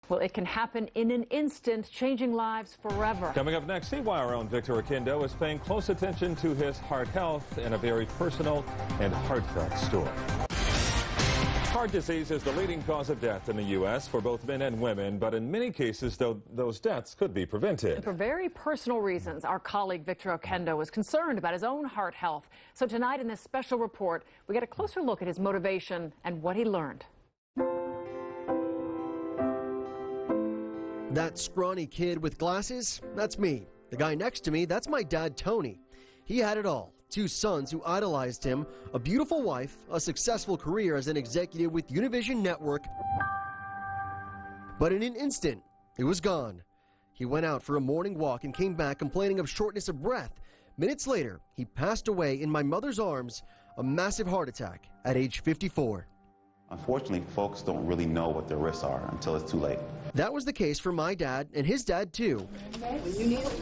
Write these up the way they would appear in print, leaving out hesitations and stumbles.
Well, it can happen in an instant, changing lives forever. Coming up next, see why our own Victor Akindo is paying close attention to his heart health in a very personal and heartfelt story. Heart disease is the leading cause of death in the U.S. for both men and women, but in many cases, those deaths could be prevented. And for very personal reasons, our colleague Victor Akindo is concerned about his own heart health. So tonight in this special report, we get a closer look at his motivation and what he learned. That scrawny kid with glasses, that's me. The guy next to me, that's my dad, Tony. He had it all. 2 sons who idolized him, a beautiful wife, a successful career as an executive with Univision Network. But in an instant, it was gone. He went out for a morning walk and came back complaining of shortness of breath. Minutes later, he passed away in my mother's arms, a massive heart attack at age 54. Unfortunately, folks don't really know what their risks are until it's too late. That was the case for my dad and his dad too.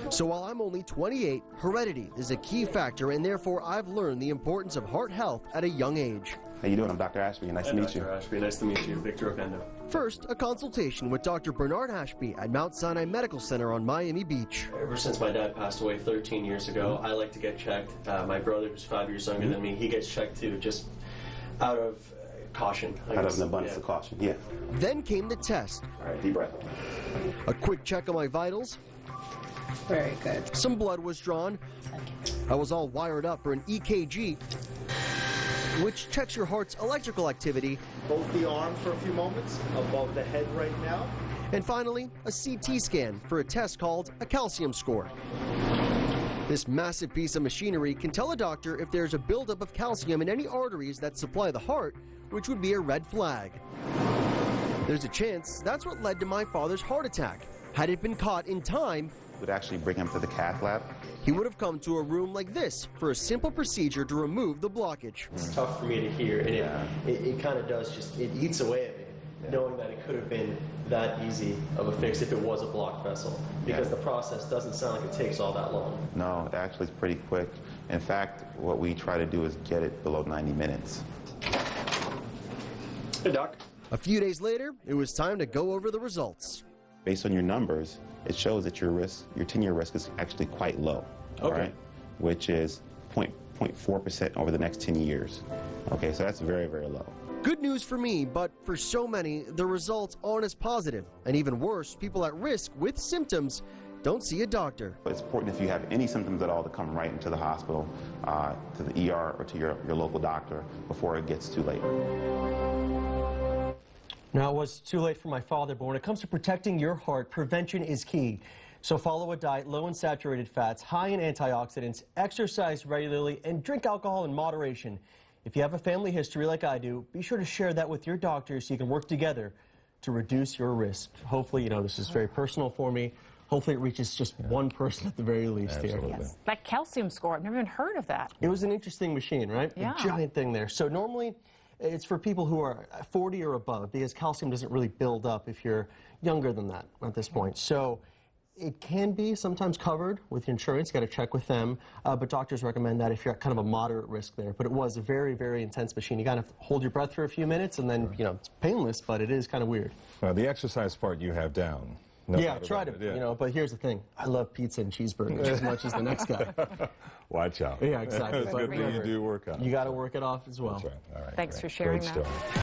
So while I'm only 28, heredity is a key factor, and therefore I've learned the importance of heart health at a young age. How you doing? I'm Dr. Ashby. Nice to meet you. Dr. Ashby, nice to meet you. Victor Akindo. First, a consultation with Dr. Bernard Ashby at Mount Sinai Medical Center on Miami Beach. Ever since my dad passed away 13 years ago, I like to get checked. My brother, who's 5 years younger than me, he gets checked too, just out of caution. Out of an abundance of caution, yeah. Then came the test. All right, deep breath. A quick check on my vitals. Very good. Some blood was drawn. I was all wired up for an EKG, which checks your heart's electrical activity. Both the arms for a few moments, above the head right now. And finally, a CT scan for a test called a calcium score. This massive piece of machinery can tell a doctor if there's a buildup of calcium in any arteries that supply the heart, which would be a red flag. There's a chance that's what led to my father's heart attack. Had it been caught in time, Would actually bring him to the cath lab. he would have come to a room like this for a simple procedure to remove the blockage. It's tough for me to hear, and it kind of does just, it eats away at me, knowing that it could have been that easy of a fix if it was a blocked vessel, because the process doesn't sound like it takes all that long. No, actually it's pretty quick. In fact, what we try to do is get it below 90 minutes. Hey, Doc. A few days later, it was time to go over the results. Based on your numbers, it shows that your 10-year risk is actually quite low, all right? Which is 0.4% over the next 10 years. Okay, so that's very, very low. Good news for me, but for so many, the results aren't as positive. And even worse, people at risk with symptoms don't see a doctor. It's important if you have any symptoms at all to come right into the hospital, to the ER or to your local doctor before it gets too late. Now, it was too late for my father, but when it comes to protecting your heart, prevention is key. So follow a diet low in saturated fats, high in antioxidants, exercise regularly, and drink alcohol in moderation. If you have a family history like I do, be sure to share that with your doctor so you can work together to reduce your risk. Hopefully, this is very personal for me. Hopefully it reaches just one person at the very least here. Yes. That calcium score, I've never even heard of that. It was an interesting machine, right? Yeah. A giant thing there. So normally it's for people who are 40 or above, because calcium doesn't really build up if you're younger than that at this point. So it can be sometimes covered with insurance. You got to check with them, but doctors recommend that if you're at kind of a moderate risk there. But it was a very, very intense machine. You got to hold your breath for a few minutes, and then it's painless, but it is kind of weird. Well, the exercise part you have down. No yeah, try to. But here's the thing: I love pizza and cheeseburgers as much as the next guy. Watch out. Yeah, exactly. It's a good thing you do work out. You got to work it off as well. That's right. All right. Thanks for sharing Great that. story.